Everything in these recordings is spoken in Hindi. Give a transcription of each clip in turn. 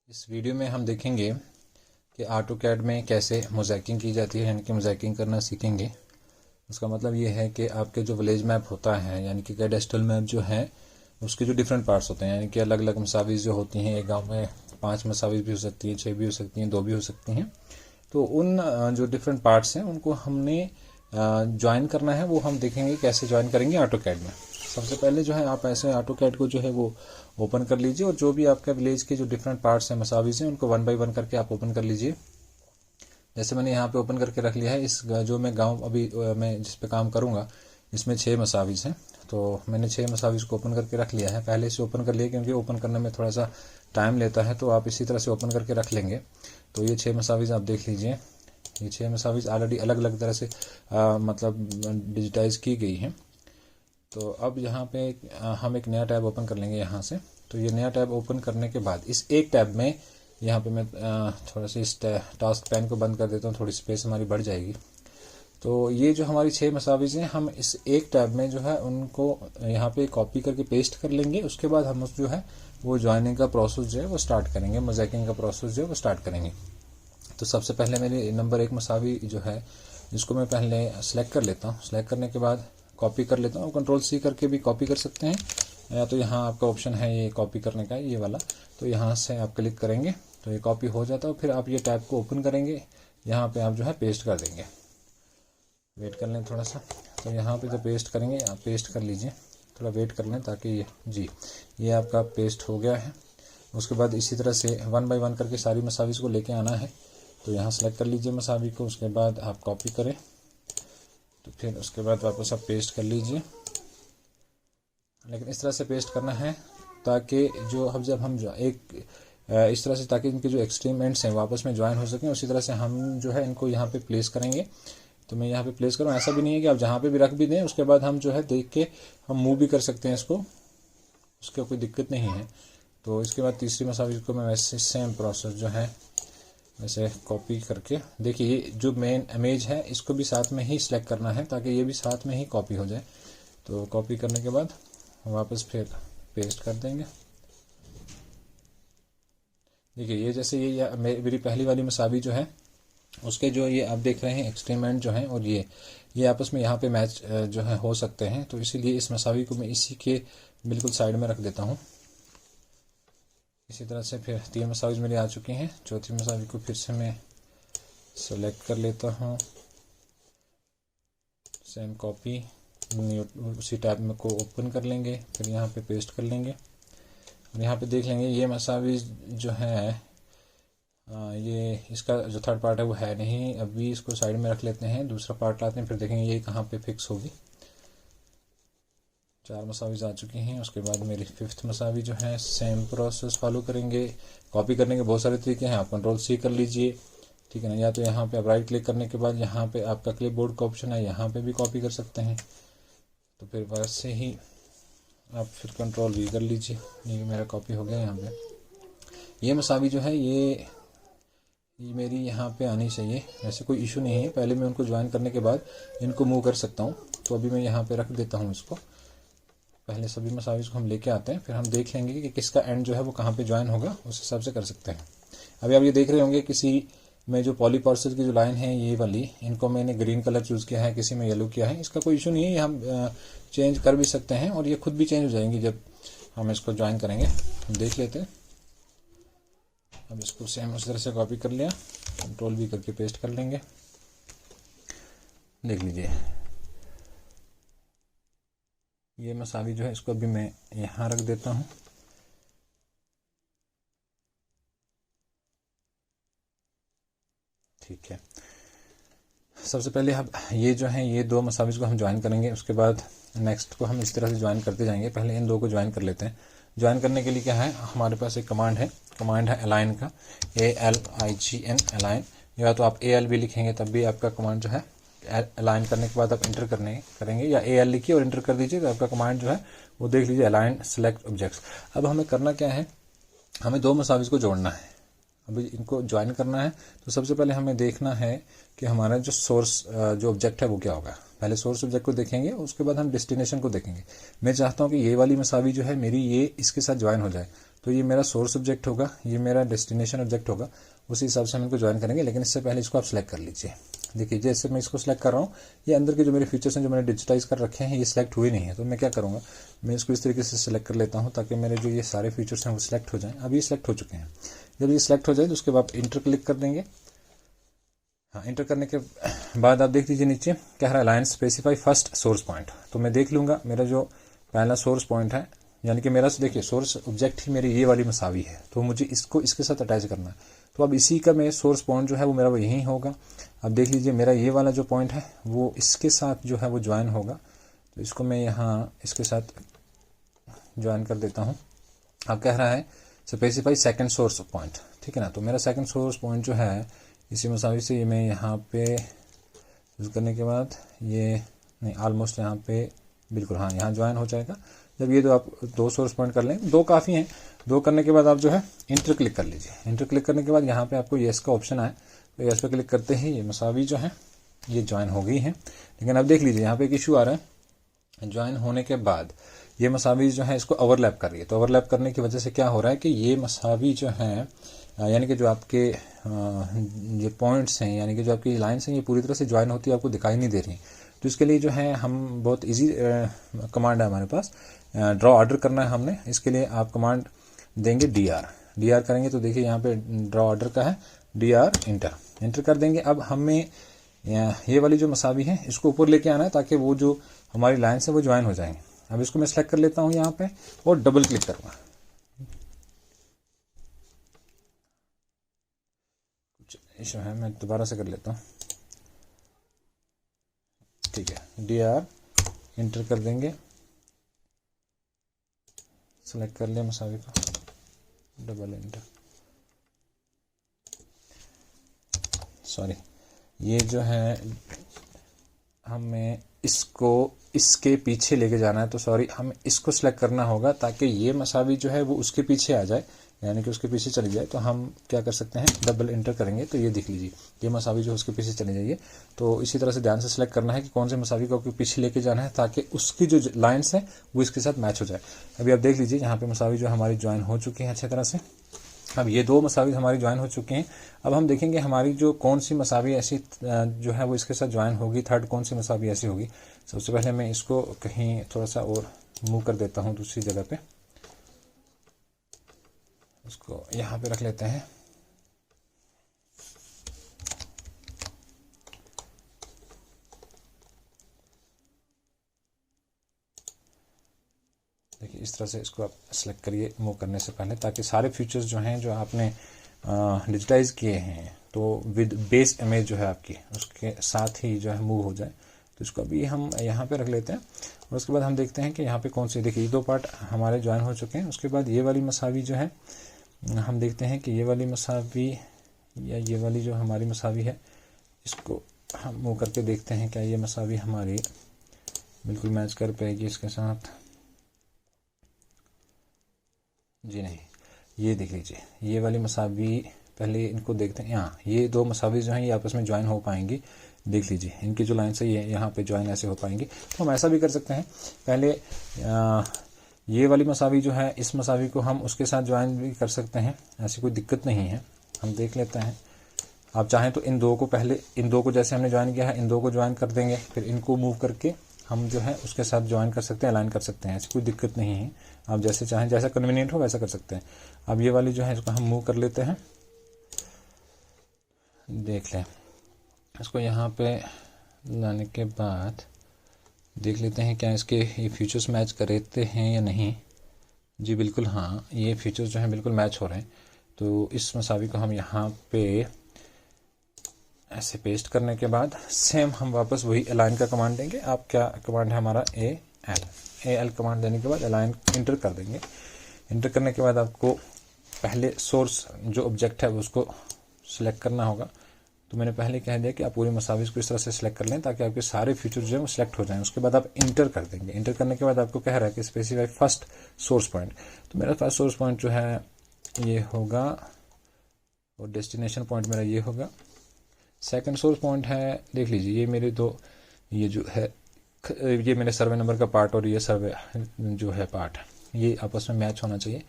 इस वीडियो में हम देखेंगे कि ऑटोकैड में कैसे मोज़ाइकिंग की जाती है, यानी कि मोज़ाइकिंग करना सीखेंगे। उसका मतलब ये है कि आपके जो विलेज मैप होता है, यानी कि कैडेस्ट्रल मैप जो है, उसके जो डिफरेंट पार्ट्स होते हैं, यानी कि अलग अलग मसाविज़ जो होती हैं। एक गांव में 5 मसाविज़ भी हो सकती हैं, 6 भी हो सकती हैं, 2 भी हो सकती हैं। तो उन जो डिफरेंट पार्ट्स हैं उनको हमने ज्वाइन करना है। वो हम देखेंगे कैसे ज्वाइन करेंगे ऑटोकैड में। सबसे पहले जो है आप ऐसे ऑटोकैड को जो है वो ओपन कर लीजिए और जो भी आपका विलेज के जो डिफरेंट पार्ट्स हैं, मसाविज़ हैं, उनको 1 बाय 1 करके आप ओपन कर लीजिए। जैसे मैंने यहाँ पे ओपन करके रख लिया है। इस जो मैं गांव अभी मैं जिस पे काम करूँगा, इसमें 6 मसाविज़ हैं। तो मैंने 6 मसाविज़ को ओपन करके रख लिया है। पहले से ओपन कर लिया क्योंकि ओपन करने में थोड़ा सा टाइम लेता है, तो आप इसी तरह से ओपन करके रख लेंगे। तो ये 6 मसाविज़ आप देख लीजिए। ये 6 मसाविज़ ऑलरेडी अलग अलग तरह से मतलब डिजिटाइज की गई हैं। तो अब यहाँ पे हम एक नया टैब ओपन कर लेंगे यहाँ से। तो ये नया टैब ओपन करने के बाद इस एक टैब में यहाँ पे मैं थोड़ा सा इस टास्क पैन को बंद कर देता हूँ, थोड़ी स्पेस हमारी बढ़ जाएगी। तो ये जो हमारी 6 मसाविज़ हैं, हम इस एक टैब में जो है उनको यहाँ पे कॉपी करके पेस्ट कर लेंगे। उसके बाद हम उस जो है वो ज्वाइनिंग का प्रोसेस जो है वो स्टार्ट करेंगे, मोज़ाइकिंग का प्रोसेस जो है वो स्टार्ट करेंगे। तो सबसे पहले मेरी नंबर 1 मसावी जो है, इसको मैं पहले सेलेक्ट कर लेता हूँ। सेलेक्ट करने के बाद कॉपी कर लेता हूँ। कंट्रोल-C करके भी कॉपी कर सकते हैं, या तो यहाँ आपका ऑप्शन है ये कॉपी करने का, ये वाला। तो यहाँ से आप क्लिक करेंगे तो ये कॉपी हो जाता है। फिर आप ये टैब को ओपन करेंगे, यहाँ पे आप जो है पेस्ट कर देंगे। वेट कर लें थोड़ा सा। तो यहाँ पे जो पेस्ट करेंगे आप पेस्ट कर लीजिए, थोड़ा वेट कर लें ताकि ये आपका पेस्ट हो गया है। उसके बाद इसी तरह से 1 बाय 1 करके सारी मसाविज़ को लेके आना है। तो यहाँ सेलेक्ट कर लीजिए मसावी को, उसके बाद आप कॉपी करें, तो फिर उसके बाद वापस आप पेस्ट कर लीजिए। लेकिन इस तरह से पेस्ट करना है ताकि जो हम जब हम एक इस तरह से, ताकि इनके जो एक्सट्रीम एंड्स हैं वापस में ज्वाइन हो सकें। उसी तरह से हम जो है इनको यहाँ पे प्लेस करेंगे। तो मैं यहाँ पे प्लेस करूँ, ऐसा भी नहीं है कि आप जहाँ पे भी रख भी दें, उसके बाद हम जो है देख के हम मूव भी कर सकते हैं इसको, उसका कोई दिक्कत नहीं है। तो इसके बाद तीसरी मसावी को मैं वैसे सेम प्रोसेस जो है वैसे कॉपी करके, देखिए ये जो मेन इमेज है इसको भी साथ में ही सिलेक्ट करना है ताकि ये भी साथ में ही कॉपी हो जाए। तो कॉपी करने के बाद वापस फिर पेस्ट कर देंगे। देखिए ये जैसे ये मेरी पहली वाली मसावी जो है, उसके जो ये आप देख रहे हैं एक्सट्रीम एंड जो है और ये आपस में यहाँ पे मैच जो है हो सकते हैं। तो इसीलिए इस मसावी को मैं इसी के बिल्कुल साइड में रख देता हूँ। इसी तरह से फिर 3 मसाविज़ मेरी आ चुकी हैं। चौथी मसावी को फिर से मैं सेलेक्ट कर लेता हूँ, सेम कॉपी, उसी टैब में को ओपन कर लेंगे, फिर यहाँ पे पेस्ट कर लेंगे। और यहाँ पे देख लेंगे ये मसावी जो है ये इसका जो थर्ड पार्ट है वो है नहीं। अभी इसको साइड में रख लेते हैं, दूसरा पार्ट लाते हैं, फिर देखेंगे ये कहाँ पे फिक्स होगी। 4 मसाविज़ आ चुकी हैं। उसके बाद मेरी 5th मसावी जो है, सेम प्रोसेस फॉलो करेंगे। कॉपी करने के बहुत सारे तरीके हैं, आप कंट्रोल-C कर लीजिए, ठीक है ना। या तो यहाँ पे आप राइट क्लिक करने के बाद यहाँ पे आपका क्लिपबोर्ड का ऑप्शन है, यहाँ पे भी कॉपी कर सकते हैं। तो फिर वैसे ही आप फिर कंट्रोल-V कर लीजिए। ये मेरा कॉपी हो गया। यहाँ पे ये मसावी जो है ये मेरी यहाँ पे आनी चाहिए। वैसे कोई इशू नहीं है, पहले मैं उनको ज्वाइन करने के बाद इनको मूव कर सकता हूँ। तो अभी मैं यहाँ पे रख देता हूँ इसको। पहले सभी मसाविज़ को हम लेके आते हैं, फिर हम देख लेंगे कि किसका एंड जो है वो कहाँ पे ज्वाइन होगा, उस हिसाब से कर सकते हैं। अभी आप ये देख रहे होंगे किसी में जो पॉलीपार्सल की जो लाइन है ये वाली, इनको मैंने ग्रीन कलर चूज़ किया है, किसी में येलो किया है। इसका कोई इशू नहीं है, ये हम चेंज कर भी सकते हैं और ये खुद भी चेंज हो जाएंगी जब हम इसको ज्वाइन करेंगे। हम देख लेते हैं। अब इसको सेम उस तरह से कॉपी कर लिया, कंट्रोल-V करके पेस्ट कर लेंगे। देख लीजिए ये मसावी जो है, इसको अभी मैं यहाँ रख देता हूँ। ठीक है, सबसे पहले हम ये जो है ये 2 मसाविज़ को हम ज्वाइन करेंगे। उसके बाद नेक्स्ट को हम इस तरह से ज्वाइन करते जाएंगे। पहले इन 2 को ज्वाइन कर लेते हैं। ज्वाइन करने के लिए क्या है, हमारे पास एक कमांड है अलाइन का, ALIGN अलाइन। या तो आप AL भी लिखेंगे तब भी आपका कमांड जो है, अलाइन करने के बाद आप इंटर करेंगे या AL लिखिए और इंटर कर दीजिए, तो आपका कमांड जो है वो देख लीजिए, अलाइन सेलेक्ट ऑब्जेक्ट्स। अब हमें करना क्या है, हमें 2 मसाविज़ को जोड़ना है। अभी इनको ज्वाइन करना है। तो सबसे पहले हमें देखना है कि हमारा जो सोर्स जो ऑब्जेक्ट है वो क्या होगा। पहले सोर्स ऑब्जेक्ट को देखेंगे, उसके बाद हम डेस्टिनेशन को देखेंगे। मैं चाहता हूं कि ये वाली मसावी जो है मेरी ये इसके साथ ज्वाइन हो जाए। तो ये मेरा सोर्स ऑब्जेक्ट होगा, ये मेरा डेस्टिनेशन ऑब्जेक्ट होगा, उसी हिसाब से हम इनको ज्वाइन करेंगे। लेकिन इससे पहले इसको आप सेलेक्ट कर लीजिए। देखिए जैसे मैं इसको सेलेक्ट कर रहा हूँ, ये अंदर के जो मेरे फीचर्स हैं जो मैंने डिजिटाइज कर रखे हैं ये सिलेक्ट हुए नहीं है। तो मैं क्या करूँगा, मैं इसको इस तरीके से सिलेक्ट कर लेता हूँ ताकि मेरे जो ये सारे फीचर्स हैं वो सिलेक्ट हो जाएं। अब ये सिलेक्ट हो चुके हैं। जब ये सिलेक्ट हो जाए तो उसके बाद इंटर क्लिक कर देंगे। हाँ, इंटर करने के बाद आप देख लीजिए नीचे कह रहा है line specify first source point. तो मैं देख लूँगा मेरा जो पहला सोर्स पॉइंट है, यानी कि मेरा देखिए सोर्स ऑब्जेक्ट ही मेरी ये वाली मसावी है, तो मुझे इसको इसके साथ अटैच करना है। तो अब इसी का मैं सोर्स पॉइंट जो है वो मेरा वो यही होगा। अब देख लीजिए मेरा ये वाला जो पॉइंट है वो इसके साथ जो है वो ज्वाइन होगा। तो इसको मैं यहाँ इसके साथ ज्वाइन कर देता हूँ। अब कह रहा है स्पेसिफाई सेकंड सोर्स पॉइंट, ठीक है ना। तो मेरा सेकंड सोर्स पॉइंट जो है इसी मसावी से ये मैं यहाँ पे यूज़ करने के बाद ये नहीं ऑलमोस्ट यहाँ पे बिल्कुल हाँ यहाँ ज्वाइन हो जाएगा। जब ये आप 2 सोर्स पॉइंट कर लें, 2 काफ़ी हैं। 2 करने के बाद आप जो है इंटर क्लिक कर लीजिए। इंटर क्लिक करने के बाद यहाँ पे आपको येस का ऑप्शन आए, तो येस पे क्लिक करते ही ये मसावी जो है ये ज्वाइन हो गई है। लेकिन अब देख लीजिए यहाँ पे एक इशू आ रहा है, ज्वाइन होने के बाद ये मसावी जो है इसको ओवरलैप कर रही है। तो ओवरलैप करने की वजह से क्या हो रहा है कि ये मसावी जो है यानी कि जो आपके ये पॉइंट्स हैं यानी कि जो आपकी लाइन्स हैं ये पूरी तरह से ज्वाइन होती है आपको दिखाई नहीं दे रही। तो इसके लिए जो है हम बहुत इजी कमांड है हमारे पास, ड्रॉ ऑर्डर करना है हमने। इसके लिए आप कमांड देंगे डी आर करेंगे तो देखिए यहाँ पे ड्रॉ ऑर्डर का है इंटर कर देंगे। अब हमें ये वाली जो मसावी है इसको ऊपर लेके आना है ताकि वो जो हमारी लाइन्स है वो ज्वाइन हो जाएंगे। अब इसको मैं सेलेक्ट कर लेता हूँ यहाँ पे और डबल क्लिक करूँगा। कुछ इशू है, मैं दोबारा से कर लेता हूँ, ठीक है। डी आर इंटर कर देंगे, सेलेक्ट कर लिया मसावी का, डबल इंटर, सॉरी ये जो है हमें इसको इसके पीछे लेके जाना है। तो सॉरी हमें इसको सिलेक्ट करना होगा ताकि ये मसावी जो है वो उसके पीछे आ जाए, यानी कि उसके पीछे चली जाए। तो हम क्या कर सकते हैं, डबल इंटर करेंगे तो ये देख लीजिए ये मसावी जो उसके पीछे चली जाइए। तो इसी तरह से ध्यान से सिलेक्ट करना है कि कौन से मसावी को पीछे लेके जाना है ताकि उसकी जो लाइन्स है वो इसके साथ मैच हो जाए। अभी आप देख लीजिए यहाँ पे मसावी जो हमारी ज्वाइन हो चुकी है अच्छी तरह से। अब ये 2 मसावी हमारी ज्वाइन हो चुके हैं। अब हम देखेंगे हमारी जो कौन सी मसावी ऐसी जो है वो इसके साथ ज्वाइन होगी, थर्ड कौन सी मसावी ऐसी होगी। सबसे पहले मैं इसको कहीं थोड़ा सा और मूव कर देता हूँ दूसरी जगह पे, उसको यहाँ पे रख लेते हैं। देखिए इस तरह से इसको आप सेलेक्ट करिए मूव करने से पहले, ताकि सारे फीचर्स जो हैं जो आपने डिजिटाइज किए हैं तो विद बेस इमेज जो है आपकी उसके साथ ही जो है मूव हो जाए। तो इसको अभी हम यहाँ पे रख लेते हैं और उसके बाद हम देखते हैं कि यहाँ पे कौन सी, देखिए ये 2 पार्ट हमारे ज्वाइन हो चुके हैं। उसके बाद ये वाली मसावी जो है हम देखते हैं कि ये वाली मसावी या ये वाली जो हमारी मसावी है इसको हम मूव करके देखते हैं क्या ये मसावी हमारी बिल्कुल मैच कर पाएगी इसके साथ। जी नहीं, ये देख लीजिए ये वाली मसावी, पहले इनको देखते हैं। यहाँ ये 2 मसावी जो हैं ये आपस में ज्वाइन हो पाएंगी। देख लीजिए इनकी जो लाइन है ये यहाँ पे ज्वाइन ऐसे हो पाएंगी। तो हम ऐसा भी कर सकते हैं, पहले ये वाली मसावी जो है इस मसावी को हम उसके साथ ज्वाइन भी कर सकते हैं, ऐसी कोई दिक्कत नहीं है। हम देख लेते हैं, आप चाहें तो इन 2 को पहले, इन 2 को जैसे हमने ज्वाइन किया है इन 2 को ज्वाइन कर देंगे, फिर इनको मूव करके हम जो है उसके साथ ज्वाइन कर सकते हैं, अलाइन कर सकते हैं, ऐसी कोई दिक्कत नहीं है। आप जैसे चाहें, जैसा कन्वीनियंट हो वैसा कर सकते हैं। अब ये वाली जो है इसको हम मूव कर लेते हैं, देख लें इसको यहाँ पे लाने के बाद देख लेते हैं क्या इसके ये फीचर्स मैच करते हैं या नहीं। जी बिल्कुल हाँ, ये फीचर्स जो हैं बिल्कुल मैच हो रहे हैं। तो इस मसावी को हम यहाँ पे ऐसे पेस्ट करने के बाद सेम हम वापस वही अलाइन का कमांड देंगे। आप क्या कमांड है हमारा ए एल कमांड देने के बाद अलाइन इंटर कर देंगे। इंटर करने के बाद आपको पहले सोर्स जो ऑब्जेक्ट है उसको सिलेक्ट करना होगा। तो मैंने पहले कह दिया कि आप पूरी मसाविस को इस तरह से सिलेक्ट कर लें ताकि आपके सारे फीचर जो है वो सिलेक्ट हो जाएं। उसके बाद आप इंटर कर देंगे। इंटर करने के बाद आपको कह रहा है कि स्पेसिफाई फर्स्ट सोर्स पॉइंट। तो मेरा फर्स्ट सोर्स पॉइंट जो है ये होगा और डेस्टिनेशन पॉइंट मेरा ये होगा। सेकंड सोर्स पॉइंट है, देख लीजिए ये मेरे 2, ये जो है ये मेरे सर्वे नंबर का पार्ट और ये सर्वे जो है पार्ट, ये आपस में मैच होना चाहिए।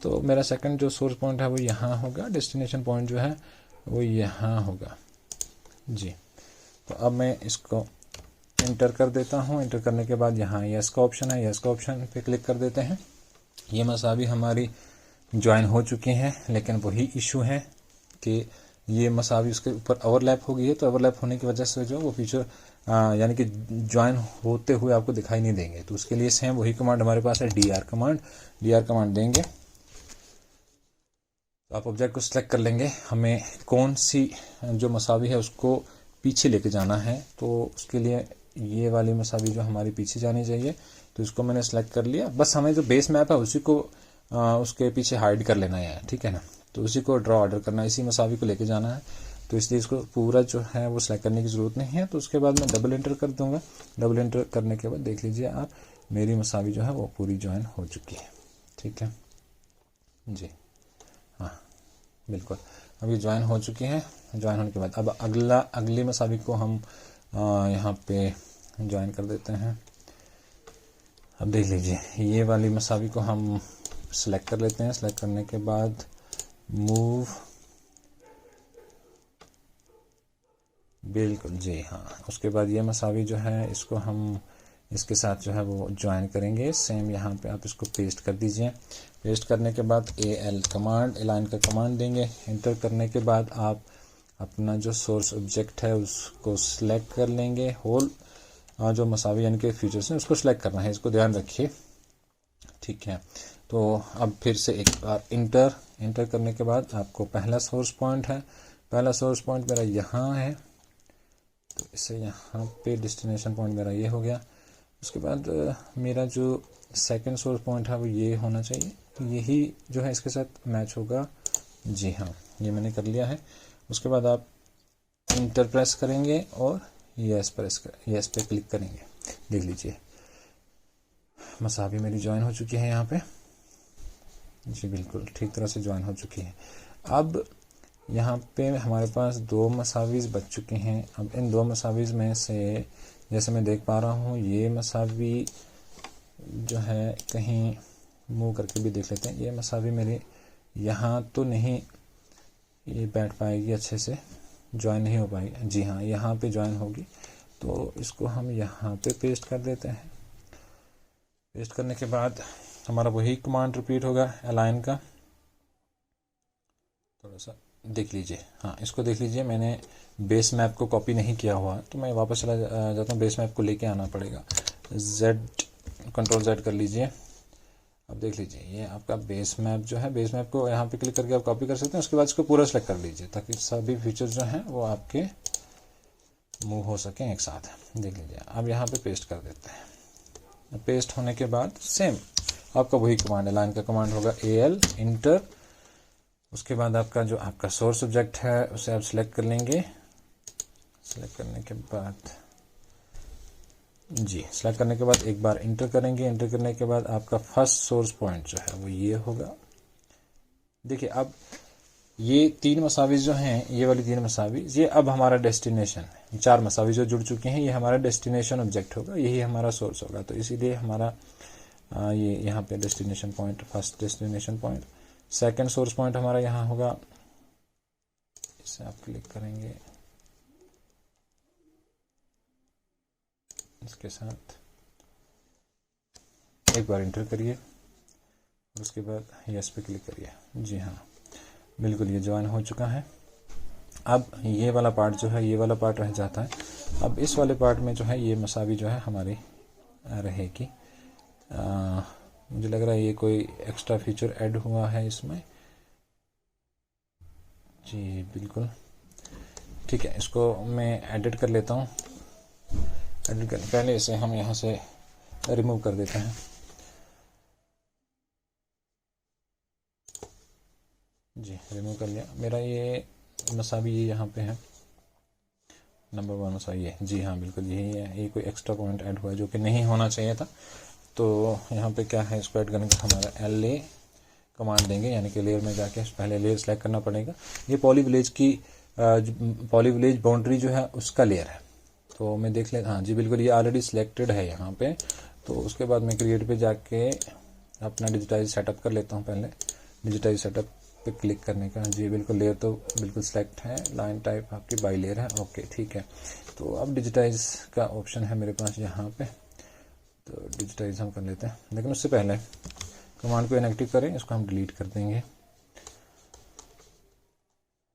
तो मेरा सेकंड जो सोर्स पॉइंट है वो यहाँ होगा, डेस्टिनेशन पॉइंट जो है वो यहाँ होगा जी। तो अब मैं इसको इंटर कर देता हूँ। इंटर करने के बाद यहाँ यस का ऑप्शन है, यस का ऑप्शन पे क्लिक कर देते हैं। ये मसावी हमारी ज्वाइन हो चुकी हैं, लेकिन वही इशू है कि ये मसावी उसके ऊपर ओवरलैप हो गई है। तो ओवरलैप होने की वजह से जो वो फीचर यानी कि ज्वाइन होते हुए आपको दिखाई नहीं देंगे। तो उसके लिए सेम वही कमांड हमारे पास है, डीआर कमांड देंगे। तो आप ऑब्जेक्ट को सिलेक्ट कर लेंगे, हमें कौन सी जो मसावी है उसको पीछे लेके जाना है। तो उसके लिए ये वाली मसावी जो हमारी पीछे जानी चाहिए, तो इसको मैंने सेलेक्ट कर लिया। बस हमें जो बेस मैप है उसी को उसके पीछे हाइड कर लेना है, ठीक है ना। तो उसी को ड्रॉ ऑर्डर करना है, इसी मसावी को लेके जाना है। तो इसलिए इसको पूरा जो है वो सिलेक्ट करने की ज़रूरत नहीं है। तो उसके बाद मैं डबल एंटर कर दूंगा। डबल एंटर करने के बाद देख लीजिए आप, मेरी मसावी जो है वो पूरी ज्वाइन हो चुकी है, ठीक है जी। हाँ बिल्कुल, अब ये ज्वाइन हो चुकी है। ज्वाइन होने के बाद अब अगली मसावी को हम यहाँ पे ज्वाइन कर देते हैं। अब देख लीजिए, ये वाली मसावी को हम सेलेक्ट कर लेते हैं। सेलेक्ट करने के बाद मूव, बिल्कुल जी हाँ। उसके बाद ये मसावी जो है इसको हम इसके साथ जो है वो ज्वाइन करेंगे। सेम यहाँ पे आप इसको पेस्ट कर दीजिए। पेस्ट करने के बाद AL कमांड, अलाइन का कमांड देंगे। इंटर करने के बाद आप अपना जो सोर्स ऑब्जेक्ट है उसको सिलेक्ट कर लेंगे। होल जो मसावी यानी कि फीचर्स हैं उसको सिलेक्ट करना है, इसको ध्यान रखिए, ठीक है। तो अब फिर से एक बार इंटर करने के बाद आपको पहला सोर्स पॉइंट है, पहला सोर्स पॉइंट मेरा यहाँ है, तो इसे यहाँ पे डेस्टिनेशन पॉइंट मेरा ये हो गया। उसके बाद मेरा जो सेकंड सोर्स पॉइंट है वो ये होना चाहिए, यही जो है इसके साथ मैच होगा जी हाँ, ये मैंने कर लिया है। उसके बाद आप इंटर प्रेस करेंगे और यस पे क्लिक करेंगे। देख लीजिए मसावी मेरी ज्वाइन हो चुकी है यहाँ पे जी, बिल्कुल ठीक तरह से ज्वाइन हो चुकी है। अब यहाँ पे हमारे पास 2 मसावीज बच चुके हैं। अब इन 2 मसावीज में से जैसे मैं देख पा रहा हूँ, ये मसावी जो है कहीं मूव करके भी देख लेते हैं। ये मसावी मेरी यहाँ तो नहीं ये बैठ पाएगी, अच्छे से ज्वाइन नहीं हो पाएगी जी हाँ, यहाँ पे ज्वाइन होगी। तो इसको हम यहाँ पे पेस्ट कर देते हैं। पेस्ट करने के बाद हमारा वही कमांड रिपीट होगा अलाइन का। थोड़ा सा देख लीजिए, हाँ इसको देख लीजिए, मैंने बेस मैप को कॉपी नहीं किया हुआ, तो मैं वापस चला जाता हूँ। बेस मैप को लेके आना पड़ेगा, Ctrl Z कर लीजिए। अब देख लीजिए ये आपका बेस मैप जो है, बेस मैप को यहाँ पे क्लिक करके आप कॉपी कर सकते हैं। उसके बाद इसको पूरा सेलेक्ट कर लीजिए ताकि सभी फीचर जो हैं वो आपके मूव हो सकें एक साथ। देख लीजिए अब यहाँ पे पेस्ट कर देते हैं। पेस्ट होने के बाद सेम आपका वही कमांड अलाइन का कमांड होगा, AL इंटर। उसके बाद आपका जो आपका सोर्स ऑब्जेक्ट है उसे आप सिलेक्ट कर लेंगे। सिलेक्ट करने के बाद जी, सिलेक्ट करने के बाद एक बार इंटर करेंगे। इंटर करने के बाद आपका फर्स्ट सोर्स पॉइंट जो है वो ये होगा। देखिए अब ये 3 मसावीज जो हैं, ये वाली 3 मसावीज, ये अब हमारा डेस्टिनेशन है। 4 मसावीज जो जुड़ चुके हैं, ये हमारा डेस्टिनेशन ऑब्जेक्ट होगा, यही हमारा सोर्स होगा। तो इसीलिए हमारा ये यहाँ पे destination point, first destination point. Second source point हमारा यहाँ होगा, इसे आप क्लिक करेंगे इसके साथ, एक बार इंटर करिए और उसके बाद यस पे क्लिक करिए। जी हाँ बिल्कुल, ये ज्वाइन हो चुका है। अब ये वाला पार्ट जो है, ये वाला पार्ट रह जाता है। अब इस वाले पार्ट में जो है ये मसावी जो है हमारी रहेगी। मुझे लग रहा है ये कोई एक्स्ट्रा फीचर ऐड हुआ है इसमें जी, बिल्कुल ठीक है। इसको मैं एडिट कर लेता हूँ। एडिट करने पहले इसे हम यहाँ से रिमूव कर देते हैं जी, रिमूव कर लिया। मेरा ये मसावी ये यहाँ पे है, नंबर 1 मसावी है जी हाँ, बिल्कुल यही है। ये कोई एक्स्ट्रा पॉइंट ऐड हुआ है जो कि नहीं होना चाहिए था। तो यहाँ पे क्या है, इसको ऐड करने का हमारा LA कमांड देंगे, यानी कि लेयर में जाके पहले लेयर सेलेक्ट करना पड़ेगा। ये पॉली विलेज बाउंड्री जो है उसका लेयर है। तो मैं देख लेता, हाँ जी बिल्कुल ये ऑलरेडी सिलेक्टेड है यहाँ पे। तो उसके बाद मैं क्रिएट पे जाके अपना डिजिटाइज सेटअप कर लेता हूँ पहले। डिजिटाइज सेटअप पे क्लिक करने का। जी बिल्कुल, लेयर तो बिल्कुल सेलेक्ट है, लाइन टाइप आपकी बाई लेयर है, ओके ठीक है। तो अब डिजिटाइज का ऑप्शन है मेरे पास यहाँ पे, तो डिजिटाइज हम कर लेते हैं। लेकिन उससे पहले कमांड को इनएक्टिव करें, इसको हम डिलीट कर देंगे।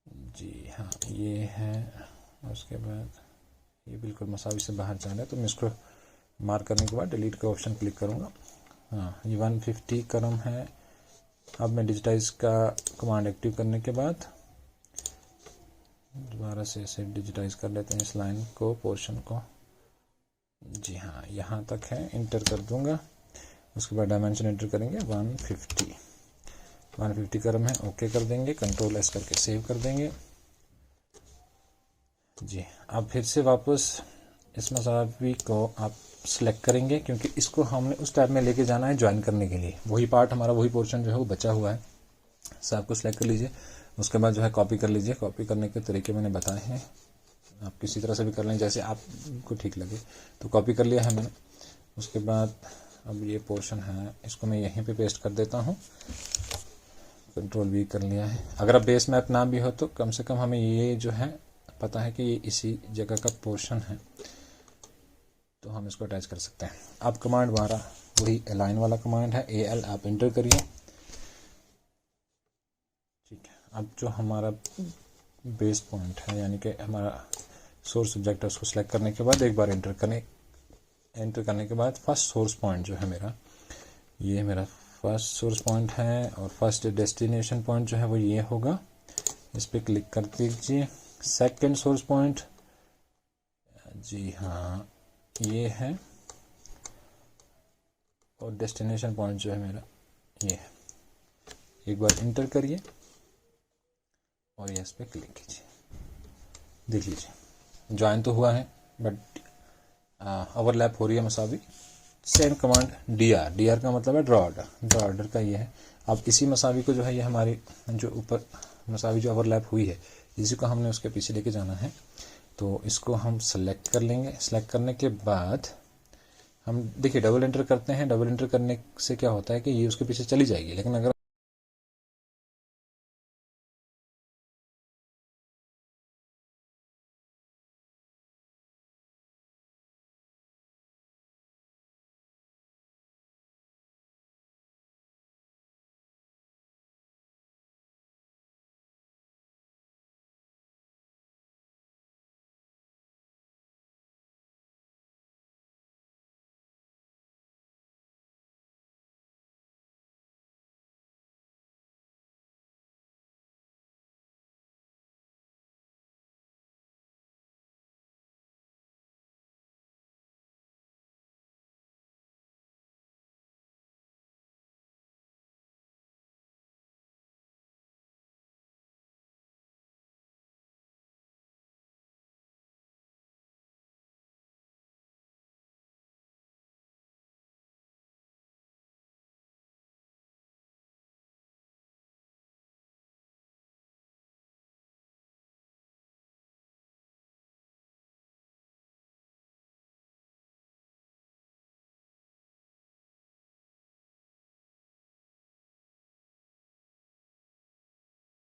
जी हाँ, ये है। उसके बाद ये बिल्कुल मसावी से बाहर जा रहा है, तो मैं इसको मार्क करने के बाद डिलीट का ऑप्शन क्लिक करूँगा। हाँ, ये 150 कलम है। अब मैं डिजिटाइज का कमांड एक्टिव करने के बाद दोबारा से इसे डिजिटाइज कर लेते हैं, इस लाइन को, पोर्शन को। जी हाँ, यहाँ तक है, इंटर कर दूंगा। उसके बाद डायमेंशन एंटर करेंगे, 150 कलम है, ओके कर देंगे, कंट्रोल एस करके सेव कर देंगे। जी, अब फिर से वापस इस मसावी को आप सिलेक्ट करेंगे, क्योंकि इसको हमने उस टैब में लेके जाना है ज्वाइन करने के लिए। वही पार्ट हमारा, वही पोर्शन जो है वो बचा हुआ है। सब को सिलेक्ट कर लीजिए, उसके बाद जो है कॉपी कर लीजिए। कॉपी करने के तरीके मैंने बताए हैं, आप किसी तरह से भी कर लें जैसे आपको ठीक लगे। तो कॉपी कर लिया है मैंने। उसके बाद अब ये पोर्शन है, इसको मैं यहीं पे पेस्ट कर देता हूँ। कंट्रोल V कर लिया है। अगर आप बेस मैप ना भी हो तो कम से कम हमें ये जो है पता है कि ये इसी जगह का पोर्शन है, तो हम इसको अटैच कर सकते हैं। अब कमांड हमारा वही अलाइन वाला कमांड है, AL आप इंटर करिए। ठीक है, अब जो हमारा बेस पॉइंट है, यानी कि हमारा सोर्स सब्जेक्ट है, उसको सिलेक्ट करने के बाद एक बार इंटर करने के बाद फर्स्ट सोर्स पॉइंट जो है मेरा, ये मेरा फर्स्ट सोर्स पॉइंट है। और फर्स्ट डेस्टिनेशन पॉइंट जो है वो ये होगा, इस पर क्लिक कर दीजिए। सेकेंड सोर्स पॉइंट, जी हाँ ये है। और डेस्टिनेशन पॉइंट जो है मेरा ये है। एक बार इंटर करिए और ये इस पर क्लिक कीजिए, देख लीजिए ज्वाइन तो हुआ है, बट ओवरलैप हो रही है मसावी। सेम कमांड DR का मतलब है ड्रॉ ऑर्डर का ये है। अब इसी मसावी को जो है, ये हमारी जो ऊपर मसावी जो ओवरलैप हुई है, इसी को हमने उसके पीछे लेके जाना है। तो इसको हम सेलेक्ट कर लेंगे। सेलेक्ट करने के बाद हम देखिए डबल एंटर करते हैं। डबल एंटर करने से क्या होता है कि ये उसके पीछे चली जाएगी, लेकिन अगर